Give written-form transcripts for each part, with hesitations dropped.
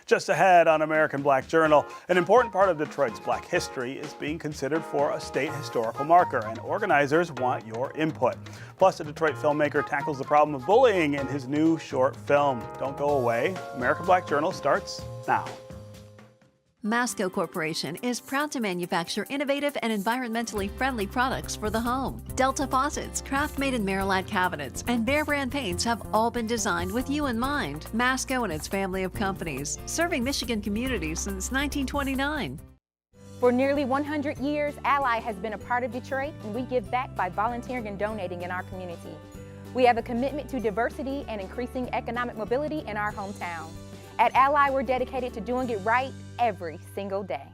Just ahead on American Black Journal, an important part of Detroit's Black history is being considered for a state historical marker, and organizers want your input. Plus, a Detroit filmmaker tackles the problem of bullying in his new short film. Don't go away. American Black Journal starts now. Masco Corporation is proud to manufacture innovative and environmentally friendly products for the home. Delta faucets, craft-made in Merillat cabinets, and Behr brand paints have all been designed with you in mind. Masco and its family of companies, serving Michigan communities since 1929. For nearly 100 years, Ally has been a part of Detroit, and we give back by volunteering and donating in our community. We have a commitment to diversity and increasing economic mobility in our hometown. At Ally, we're dedicated to doing it right every single day.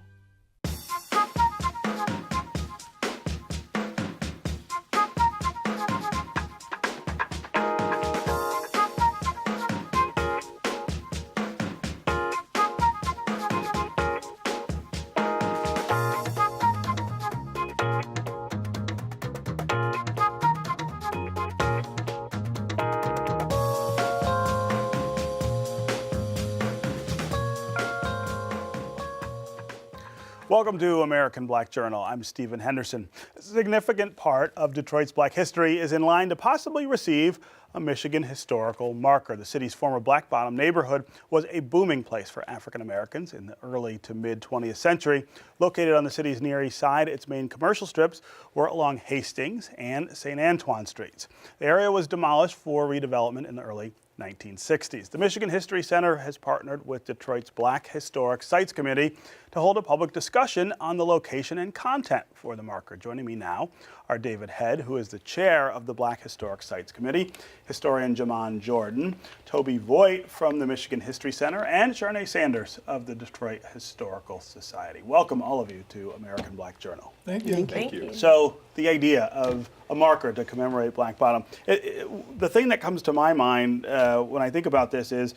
Welcome to American Black Journal. I'm Stephen Henderson. A significant part of Detroit's Black history is in line to possibly receive a Michigan historical marker. The city's former Black Bottom neighborhood was a booming place for African Americans in the early to mid 20th century. Located on the city's Near East Side, its main commercial strips were along Hastings and St. Antoine Streets. The area was demolished for redevelopment in the early 1960s. The Michigan History Center has partnered with Detroit's Black Historic Sites Committee to hold a public discussion on the location and content for the marker. Joining me now are David Head, who is the chair of the Black Historic Sites Committee, historian Jamon Jordan, Toby Voigt from the Michigan History Center, and Sharnae Sanders of the Detroit Historical Society. Welcome all of you to American Black Journal. Thank you. Thank you. So the idea of a marker to commemorate Black Bottom, the thing that comes to my mind when I think about this is,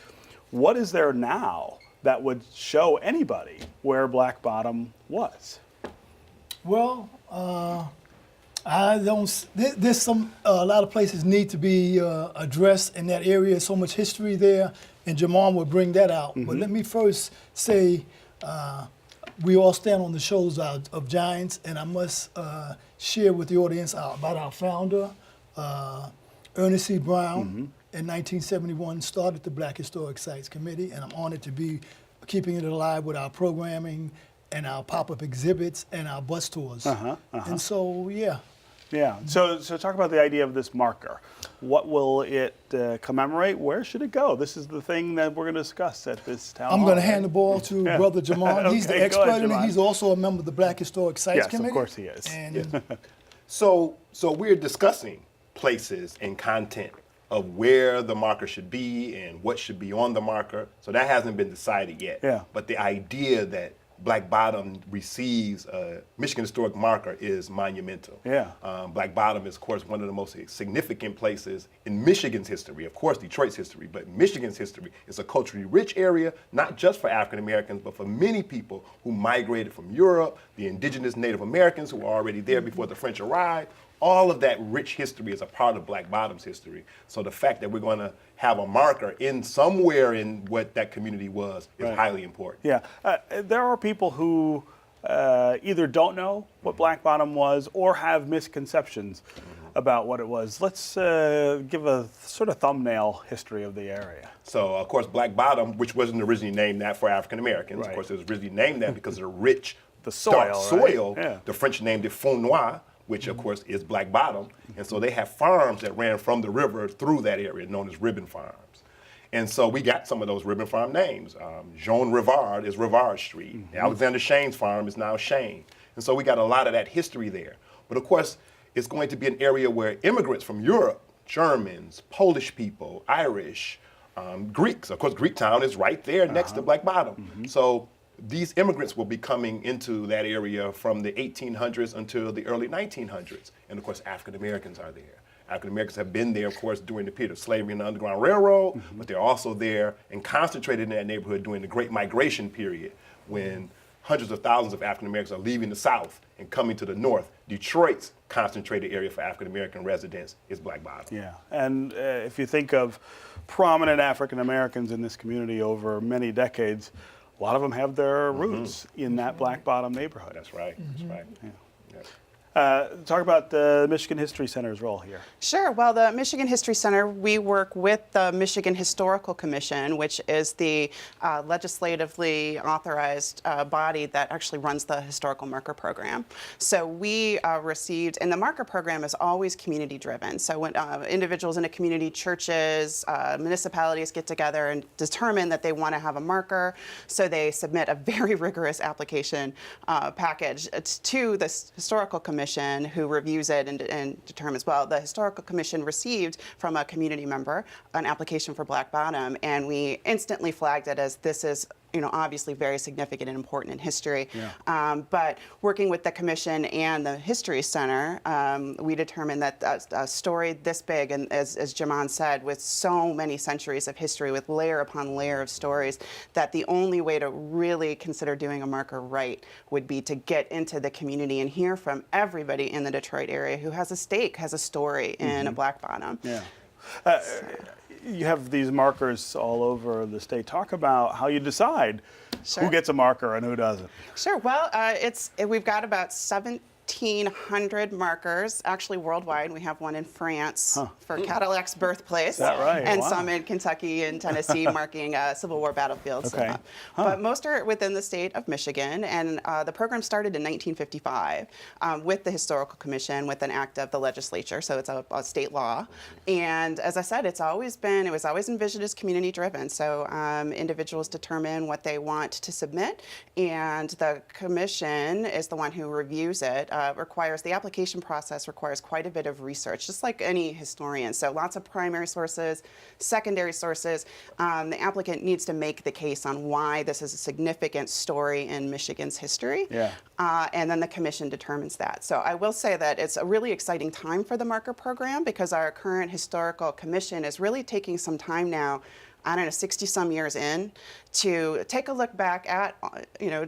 what is there now that would show anybody where Black Bottom was? Well, I don't. There's a lot of places need to be addressed in that area. There's so much history there, and Jamon will bring that out. Mm-hmm. But let me first say, we all stand on the shoulders of giants, and I must share with the audience about our founder, Ernest C. Brown. Mm-hmm. In 1971, started the Black Historic Sites Committee, and I'm honored to be keeping it alive with our programming and our pop-up exhibits and our bus tours. And so, yeah. Yeah. So talk about the idea of this marker. What will it commemorate? Where should it go? This is the thing that we're going to discuss at this town hall. I'm going to hand the ball to Brother Jamon. Okay, he's the expert ahead, in it. He's also a member of the Black Historic Sites Committee. Yes, of course he is. And So we're discussing places and content of where the marker should be and what should be on the marker. So that hasn't been decided yet. Yeah. But the idea that Black Bottom receives a Michigan Historic marker is monumental. Yeah. Black Bottom is, of course, one of the most significant places in Michigan's history. Of course, Detroit's history, but Michigan's history is a culturally rich area, not just for African Americans, but for many people who migrated from Europe, the indigenous Native Americans who were already there before the French arrived. All of that rich history is a part of Black Bottom's history. So the fact that we're going to have a marker in somewhere in what that community was is highly important. Yeah. There are people who either don't know what Black Bottom was or have misconceptions about what it was. Let's give a sort of thumbnail history of the area. So, of course, Black Bottom, which wasn't originally named that for African Americans, of course, it was originally named that because of the rich dark soil. Yeah. The French named it Fond Noir, which of course is Black Bottom. And so they have farms that ran from the river through that area known as ribbon farms. And so we got some of those ribbon farm names. Jean Rivard is Rivard Street. Mm-hmm. Alexander Shane's farm is now Shane. And so we got a lot of that history there. But of course, it's going to be an area where immigrants from Europe, Germans, Polish people, Irish, Greeks, of course, Greektown is right there next to Black Bottom. Mm-hmm. So these immigrants will be coming into that area from the 1800s until the early 1900s. And of course, African Americans are there. African Americans have been there, of course, during the period of slavery and the Underground Railroad, but they're also there and concentrated in that neighborhood during the Great Migration period when hundreds of thousands of African Americans are leaving the South and coming to the North. Detroit's concentrated area for African American residents is Black Bottom. Yeah, and if you think of prominent African Americans in this community over many decades, a lot of them have their roots in that Black Bottom neighborhood. That's right. That's right. Yeah. Yeah. Talk about the Michigan History Center's role here. Sure. Well, the Michigan History Center, we work with the Michigan Historical Commission, which is the legislatively authorized body that actually runs the historical marker program. So we received, and the marker program is always community driven. So when individuals in a community, churches, municipalities get together and determine that they want to have a marker, so they submit a very rigorous application package to this historical commission, who reviews it and determines, well, the historical commission received from a community member an application for Black Bottom, and we instantly flagged it as this is, you know, obviously very significant and important in history. Yeah. But working with the commission and the History Center, we determined that a story this big, and as Jamon said, with so many centuries of history, with layer upon layer of stories, that the only way to really consider doing a marker right would be to get into the community and hear from everybody in the Detroit area who has a stake, has a story in a Black Bottom. Yeah. You have these markers all over the state. Talk about how you decide who gets a marker and who doesn't. Sure. Well, we've got about 1,700 markers, actually worldwide. We have one in France for Cadillac's birthplace. Is that right? And Wow. some in Kentucky and Tennessee marking Civil War battlefields. Okay. But most are within the state of Michigan. And the program started in 1955 with the Historical Commission, with an act of the legislature. So it's a state law. And as I said, it was always envisioned as community driven. So individuals determine what they want to submit, and the commission is the one who reviews it. The application process requires quite a bit of research, just like any historian. So lots of primary sources, secondary sources. The applicant needs to make the case on why this is a significant story in Michigan's history. Yeah. And then the commission determines that. So I will say that it's a really exciting time for the marker program, because our current historical commission is really taking some time now, I don't know, 60-some years in, to take a look back at,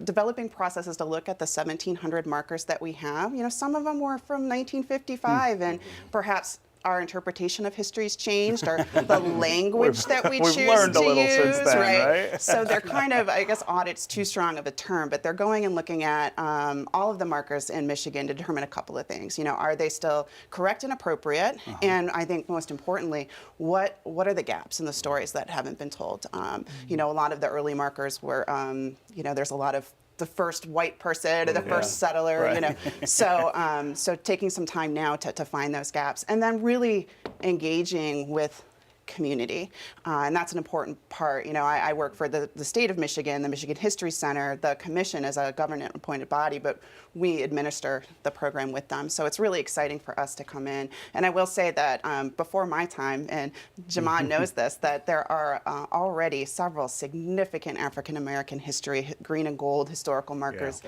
developing processes to look at the 1,700 markers that we have. You know, some of them were from 1955, and perhaps our interpretation of history's changed, or the language that we choose learned to a little use, since then, right? So they're kind of, I guess audit's too strong of a term, but they're going and looking at all of the markers in Michigan to determine a couple of things. You know, are they still correct and appropriate? And I think most importantly, what are the gaps in the stories that haven't been told? You know, a lot of the early markers were, there's a lot of the first white person or the first settler, Right. you know. So taking some time now to find those gaps, and then really engaging with community. And that's an important part. You know, I work for the state of Michigan, the Michigan History Center. The commission is a government appointed body, but we administer the program with them. So it's really exciting for us to come in. And I will say that before my time, and Jamon knows this, that there are already several significant African American history, green and gold historical markers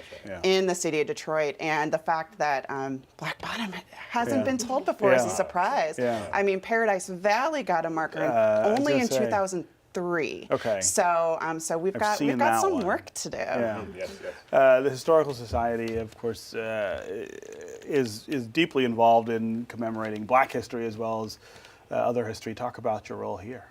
in the city of Detroit. And the fact that Black Bottom hasn't been told before is a surprise. Yeah. I mean, Paradise Valley got a marker only in 2003. Okay. So we've got some work to do. Yeah. Yes, yes. The Historical Society, of course, is deeply involved in commemorating Black history as well as other history. Talk about your role here.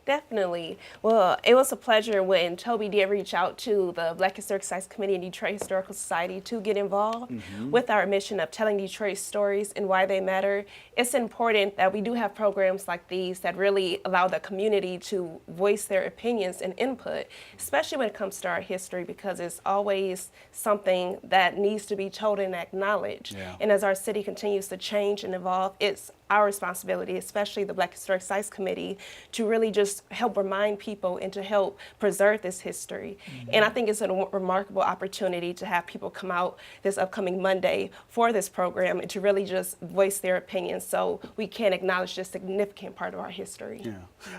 Definitely. Well, it was a pleasure when Toby did reach out to the Black Historic Sites Committee and Detroit Historical Society to get involved with our mission of telling Detroit's stories and why they matter. It's important that we do have programs like these that really allow the community to voice their opinions and input, especially when it comes to our history, because it's always something that needs to be told and acknowledged. Yeah. And as our city continues to change and evolve, it's our responsibility, especially the Black Historic Sites Committee, to really just help remind people and to help preserve this history. And I think it's a remarkable opportunity to have people come out this upcoming Monday for this program and to really just voice their opinions so we can acknowledge this significant part of our history.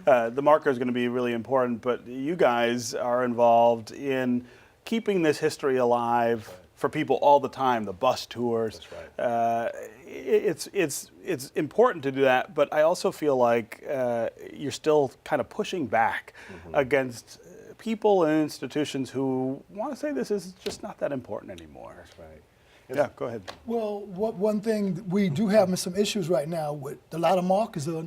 Yeah. The marker is going to be really important, but you guys are involved in keeping this history alive for people all the time, the bus tours. That's right. It's important to do that, but I also feel like you're still kind of pushing back against people and institutions who want to say this is just not that important anymore. That's right. Yeah, go ahead. Well, one thing we do have some issues right now with a lot of markers are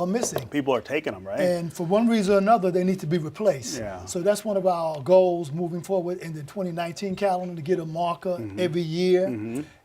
missing. People are taking them, right? And for one reason or another, they need to be replaced. Yeah. So that's one of our goals moving forward in the 2019 calendar, to get a marker every year.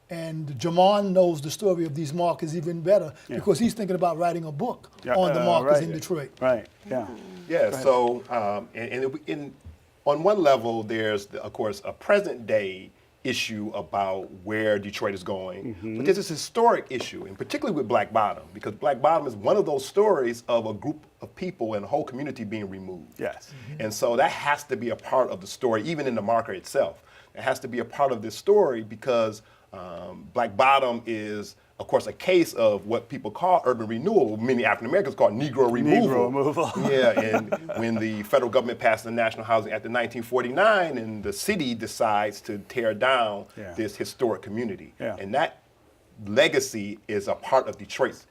And Jamon knows the story of these markers even better because he's thinking about writing a book on the markers right. in Detroit. Right, yeah. Yeah, so on one level, there's, of course, a present day issue about where Detroit is going, but there's this historic issue, and particularly with Black Bottom, because Black Bottom is one of those stories of a group of people and a whole community being removed. Yes. And so that has to be a part of the story, even in the marker itself. It has to be a part of this story because Black Bottom is, of course, a case of what people call urban renewal, many African Americans call Negro removal. Negro removal. Yeah, and when the federal government passed the National Housing Act in 1949, and the city decides to tear down this historic community. Yeah. And that legacy is a part of Detroit's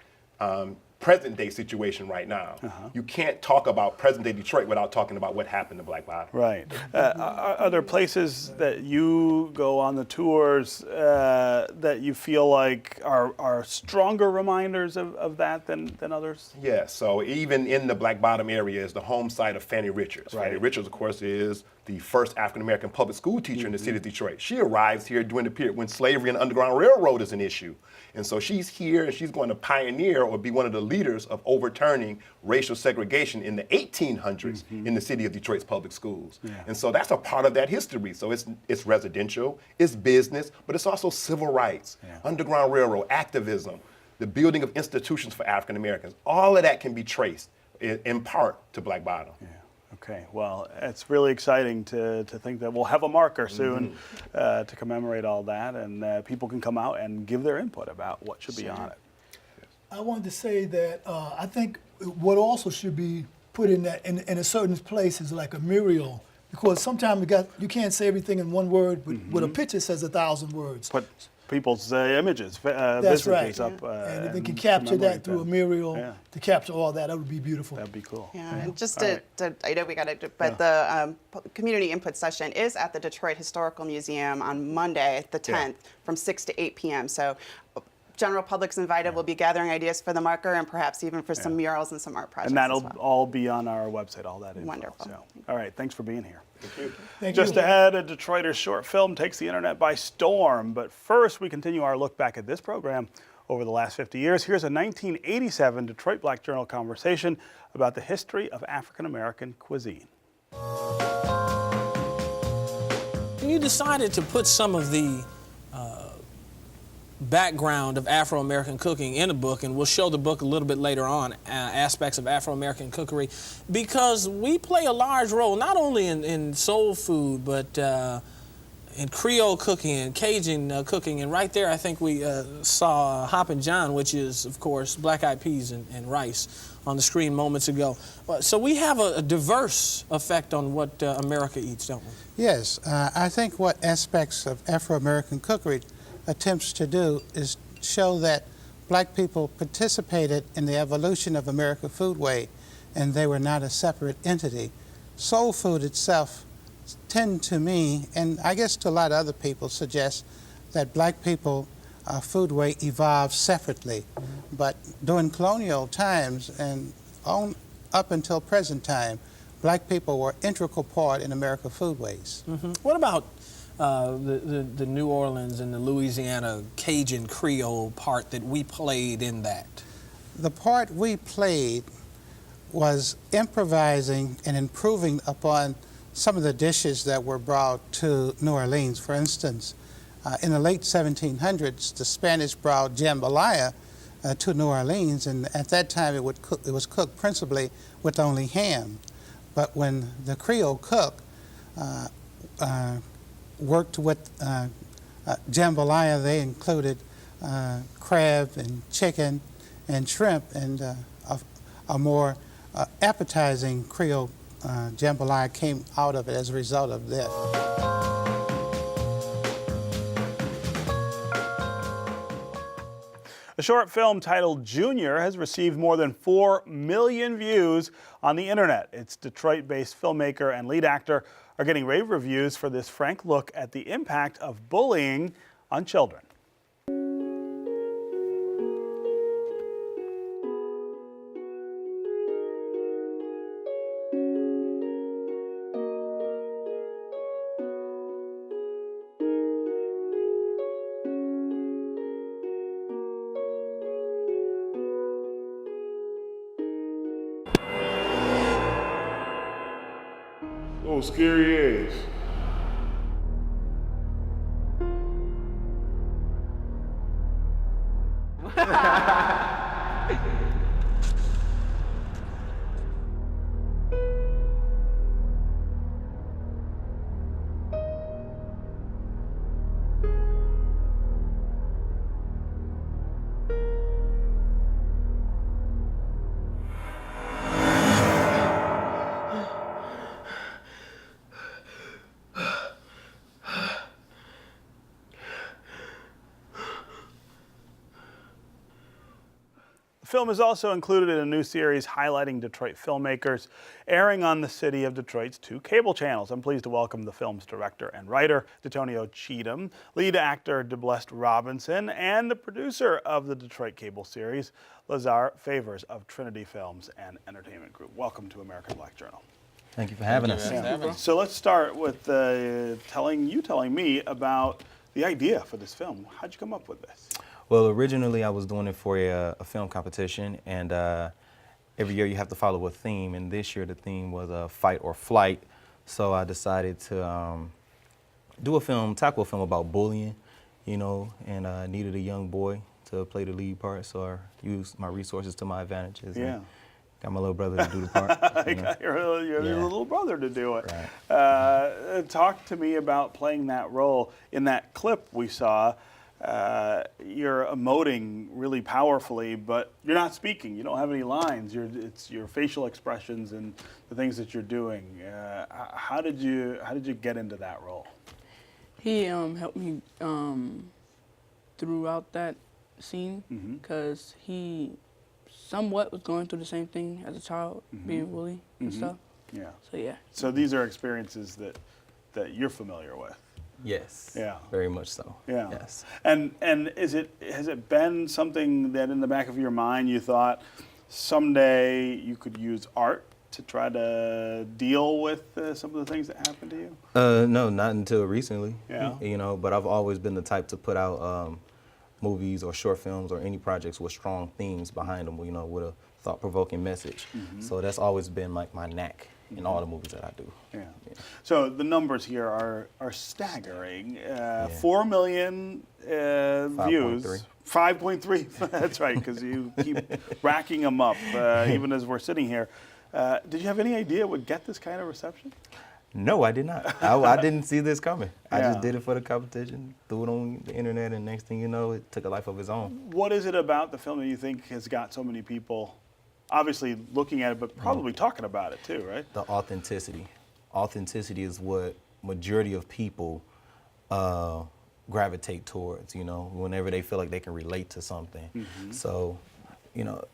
present day situation right now. You can't talk about present day Detroit without talking about what happened to Black Bottom. Right. Are there places that you go on the tours that you feel like are stronger reminders of that than others? Yeah, so even in the Black Bottom area is the home site of Fannie Richards. Right. Fannie Richards, of course, is the first African-American public school teacher in the city of Detroit. She arrives here during the period when slavery and the Underground Railroad is an issue. And so she's here and she's going to pioneer or be one of the leaders of overturning racial segregation in the 1800s in the city of Detroit's public schools. Yeah. And so that's a part of that history. So it's residential, it's business, but it's also civil rights, Underground Railroad, activism, the building of institutions for African Americans. All of that can be traced in part to Black Bottom. Yeah. Okay, well, it's really exciting to think that we'll have a marker soon to commemorate all that, and people can come out and give their input about what should be on it. I wanted to say that I think what also should be put in that in a certain place is like a mural, because sometimes you can't say everything in one word, but with a picture says 1,000 words. Put people's images, That's right. businesses up. And if they can capture that through a mural to capture all that, that would be beautiful. That'd be cool. Yeah, and just I know we got to, but the community input session is at the Detroit Historical Museum on Monday, the 10th, from 6 to 8 p.m. So general public's invited. We'll be gathering ideas for the marker and perhaps even for some murals and some art projects. And that'll as well. all be on our website, all that info. Wonderful. So, all right, thanks for being here. Thank you. Thank Just you. ahead, a Detroiter short film takes the internet by storm. But first, we continue our look back at this program over the last 50 years. Here's a 1987 Detroit Black Journal conversation about the history of African American cuisine. You decided to put some of the background of Afro-American cooking in a book, and we'll show the book a little bit later on, aspects of Afro-American cookery, because we play a large role not only in soul food, but in Creole cooking and Cajun cooking. And right there, I think we saw Hoppin' John, which is, of course, black-eyed peas and rice on the screen moments ago. So we have a diverse effect on what America eats, don't we? Yes, I think what aspects of Afro-American cookery attempts to do is show that black people participated in the evolution of American foodway, and they were not a separate entity. Soul food itself tend to me, and I guess to a lot of other people, suggest that black people foodway evolved separately. But during colonial times and up until present time, black people were an integral part in American foodways. What about the New Orleans and the Louisiana Cajun Creole part that we played in that? The part we played was improvising and improving upon some of the dishes that were brought to New Orleans. For instance, in the late 1700s, the Spanish brought jambalaya to New Orleans, and at that time it was cooked principally with only ham. But when the Creole cook worked with jambalaya, they included crab and chicken and shrimp, and a more appetizing Creole jambalaya came out of it as a result of that. A short film titled Junior has received more than 4 million views on the internet. Its Detroit-based filmmaker and lead actor are getting rave reviews for this frank look at the impact of bullying on children. Oh, scary ass. The film is also included in a new series highlighting Detroit filmmakers, airing on the City of Detroit's 2 cable channels. I'm pleased to welcome the film's director and writer, Detonio Cheatham, lead actor, DeBlessed Robinson, and the producer of the Detroit cable series, Lazar Favors of Trinity Films and Entertainment Group. Welcome to American Black Journal. Thank you for having us. So let's start with telling me about the idea for this film. How'd you come up with this? Well, originally I was doing it for a film competition, and every year you have to follow a theme, and this year the theme was fight or flight. So I decided to tackle a film about bullying, you know, and I needed a young boy to play the lead part, so I used my resources to my advantages. Yeah. And got my little brother to do the part. You got your little brother to do it. Right. Talk to me about playing that role. In that clip we saw, you're emoting really powerfully, but you're not speaking. You don't have any lines. It's your facial expressions and the things that you're doing. How did you get into that role? He helped me throughout that scene because he somewhat was going through the same thing as a child, being bullied and stuff. Yeah. So yeah. So these are experiences that you're familiar with. Yes. Yeah. Very much so. Yeah. Yes. And has it been something that in the back of your mind you thought someday you could use art to try to deal with some of the things that happened to you? No, not until recently. Yeah. You know, but I've always been the type to put out movies or short films or any projects with strong themes behind them, you know, with a thought-provoking message. So that's always been like my knack in all the movies that I do. Yeah. So the numbers here are staggering. 4 million views. 5.3. That's right, because you keep racking them up even as we're sitting here. Did you have any idea it would get this kind of reception? No, I did not. I didn't see this coming. I Yeah. just did it for the competition, threw it on the internet, and next thing you know, it took a life of its own. What is it about the film that you think has got so many people obviously looking at it, but probably talking about it too, right? The authenticity. Authenticity is what majority of people gravitate towards, you know, whenever they feel like they can relate to something. So, you know,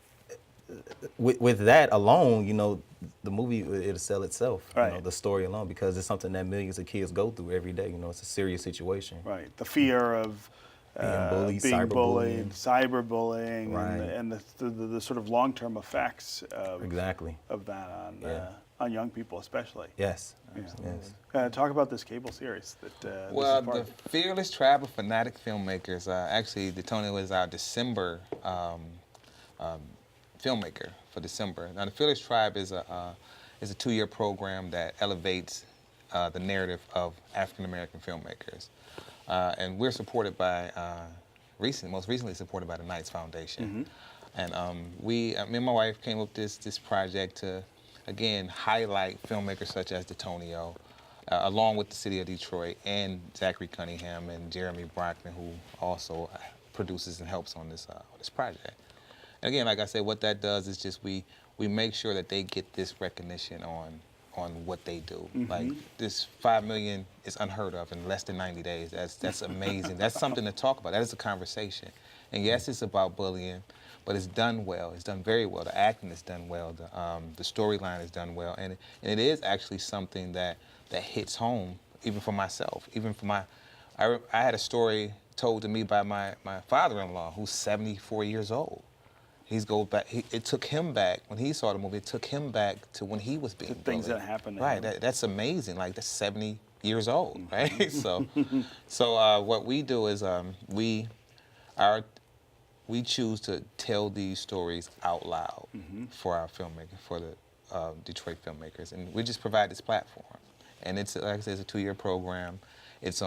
with that alone, you know, the movie, it'll sell itself, Right. you know, the story alone, because it's something that millions of kids go through every day. You know, it's a serious situation. Right. The fear of Being bullied, being bullied, cyberbullying. cyberbullying, Right. and the sort of long-term effects of, Exactly. of that on young people especially. Yes. Yeah. Yes. Talk about this cable series that Well, this is part the of. Fearless Tribe of Fanatic Filmmakers, actually, Detonio is our December filmmaker for December. Now, the Fearless Tribe is a 2-year program that elevates the narrative of African-American filmmakers. And we're supported by, most recently supported by the Knights Foundation. And me and my wife came up with this project to, again, highlight filmmakers such as Detonio, along with the city of Detroit and Zachary Cunningham and Jeremy Brockman, who also produces and helps on this project. And again, like I said, what that does is just we make sure that they get this recognition on what they do. Like this 5 million is unheard of in less than 90 days. That's amazing. That's something to talk about. That is a conversation. And yes, it's about bullying, but it's done well. It's done very well. The acting is done well. The storyline is done well, and it is actually something that hits home, even for myself, even for my. I had a story told to me by my father-in-law, who's 74 years old. It took him back, when he saw the movie, it took him back to when he was being bullied. Things that happened to right, him. that's amazing. Like, that's 70 years old, right? So what we do is we choose to tell these stories out loud for our filmmakers, for the Detroit filmmakers, and we just provide this platform. And it's, like I said, it's a 2-year program. It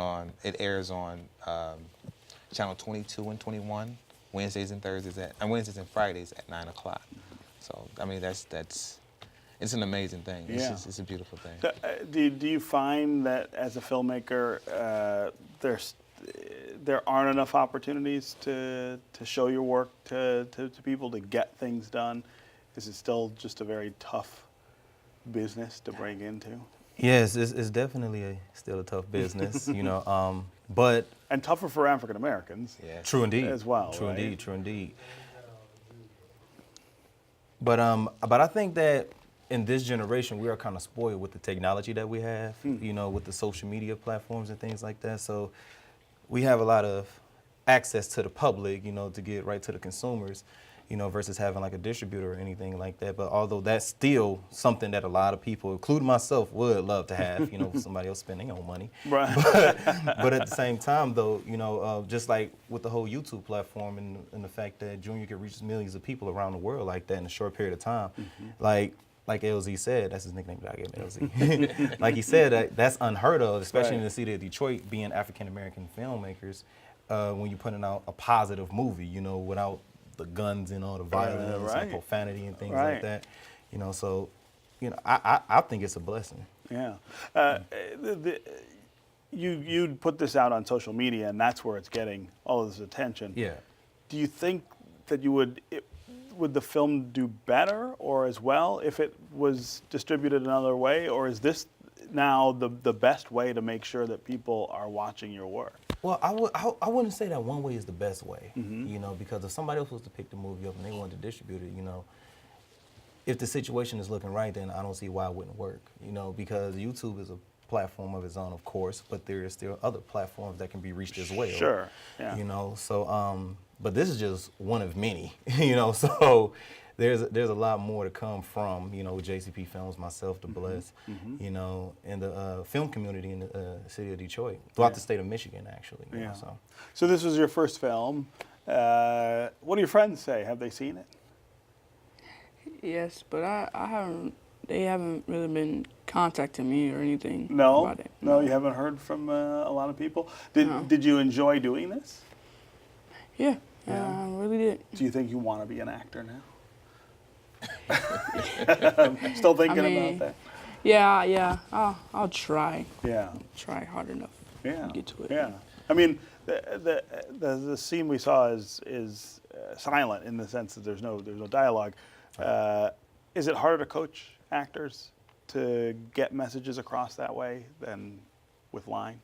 airs on channel 22 and 21. Wednesdays and Fridays at 9 o'clock. So I mean it's an amazing thing. Yeah. It's a beautiful thing. So, do you find that as a filmmaker there aren't enough opportunities to show your work to people, to get things done? Is it still just a very tough business to break into? Yes, it's definitely still a tough business, you know, but... And tougher for African Americans. Yeah. True indeed. As well, True right? indeed, true indeed. But I think that in this generation, we are kind of spoiled with the technology that we have, you know, with the social media platforms and things like that. So we have a lot of access to the public, you know, to get right to the consumers, you know, versus having like a distributor or anything like that. But although that's still something that a lot of people, including myself, would love to have, you know, somebody else spending their own money. Right. But at the same time, though, you know, just like with the whole YouTube platform and the fact that Junior can reach millions of people around the world like that in a short period of time, like LZ said, that's his nickname that I gave him, LZ. Like he said, that's unheard of, especially in the city of Detroit, being African-American filmmakers, when you're putting out a positive movie, you know, without the guns and all the violence and profanity and things like that, you know. So, you know, I think it's a blessing. Yeah, you put this out on social media, and that's where it's getting all of this attention. Yeah. Do you think that would the film do better or as well if it was distributed another way, or is this now the best way to make sure that people are watching your work? Well, I wouldn't say that one way is the best way, you know, because if somebody else was to pick the movie up and they wanted to distribute it, you know, if the situation is looking right, then I don't see why it wouldn't work, you know, because YouTube is a platform of its own, of course, but there are still other platforms that can be reached as well. Sure, yeah. You know, so, but this is just one of many, you know, so there's a lot more to come from, you know, JCP Films, myself, The Bless, you know, and the film community in the city of Detroit, throughout the state of Michigan, actually. You know, so this was your first film. What do your friends say? Have they seen it? Yes, but I haven't. They haven't really been contacting me or anything No, about it. no, you haven't heard from a lot of people. Did you enjoy doing this? Yeah, I really did. Do you think you want to be an actor now? Still thinking about that? Yeah. I'll try. Yeah. Try hard enough. Yeah. To get to it. Yeah. I mean, the scene we saw is silent in the sense that there's no dialogue. Is it harder to coach actors to get messages across that way than with lines?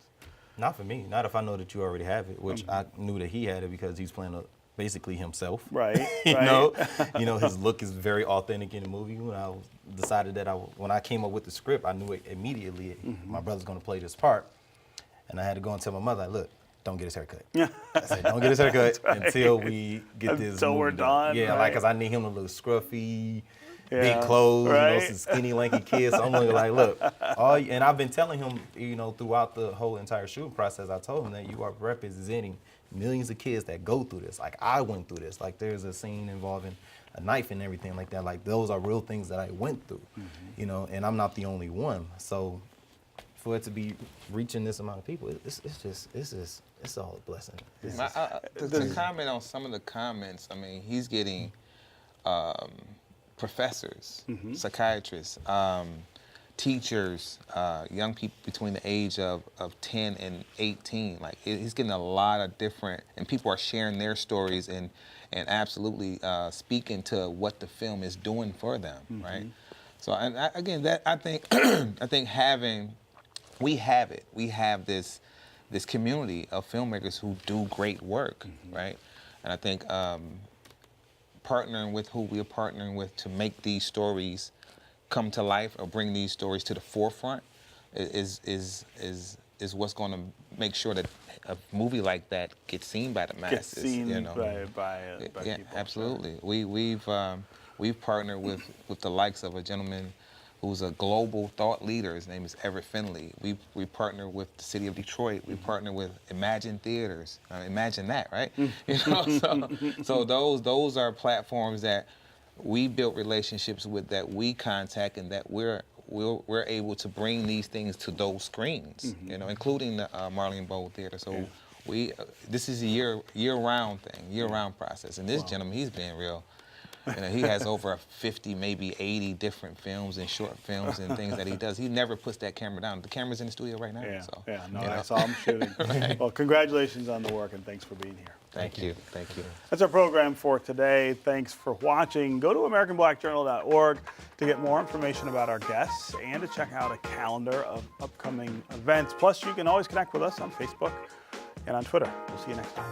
Not for me. Not if I know that you already have it, which I knew that he had it because he's playing basically himself. Right. you know, his look is very authentic in the movie. When I decided that when I came up with the script, I knew it immediately. My brother's going to play this part, and I had to go and tell my mother, look, don't get his haircut. I said, don't get his haircut until we get this. Until we're done. Yeah, right? like, cause I need him to look scruffy. Big clothes, you know, some skinny, lanky kids. So I'm like, look, and I've been telling him, you know, throughout the whole entire shooting process, I told him that you are representing millions of kids that go through this. Like, I went through this. Like, there's a scene involving a knife and everything like that. Like, those are real things that I went through, you know, and I'm not the only one. So for it to be reaching this amount of people, it's all a blessing. To comment on some of the comments, I mean, he's getting professors, psychiatrists, teachers, young people between the age of 10 and 18. Like, he's getting a lot of different, and people are sharing their stories and absolutely speaking to what the film is doing for them, right? So, and again, that I think, I think we have this community of filmmakers who do great work, right? And I think partnering with who we're partnering with to make these stories come to life or bring these stories to the forefront is what's going to make sure that a movie like that gets seen by the masses. Gets seen by yeah, people. absolutely. We've partnered with the likes of a gentleman who's a global thought leader. His name is Everett Finley. We partner with the city of Detroit. We partner with Imagine Theaters. Imagine that, right? You know, so those are platforms that we built relationships with, that we contact, and that we're able to bring these things to those screens. You know, including the Marlene Bowl Theater. So this is a year-round thing, year-round process. And this gentleman, he's been real. You know, he has over 50, maybe 80 different films and short films and things that he does. He never puts that camera down. The camera's in the studio right now. Yeah, so, I saw him shooting. Right. Well, congratulations on the work, and thanks for being here. Thank you. That's our program for today. Thanks for watching. Go to AmericanBlackJournal.org to get more information about our guests and to check out a calendar of upcoming events. Plus, you can always connect with us on Facebook and on Twitter. We'll see you next time.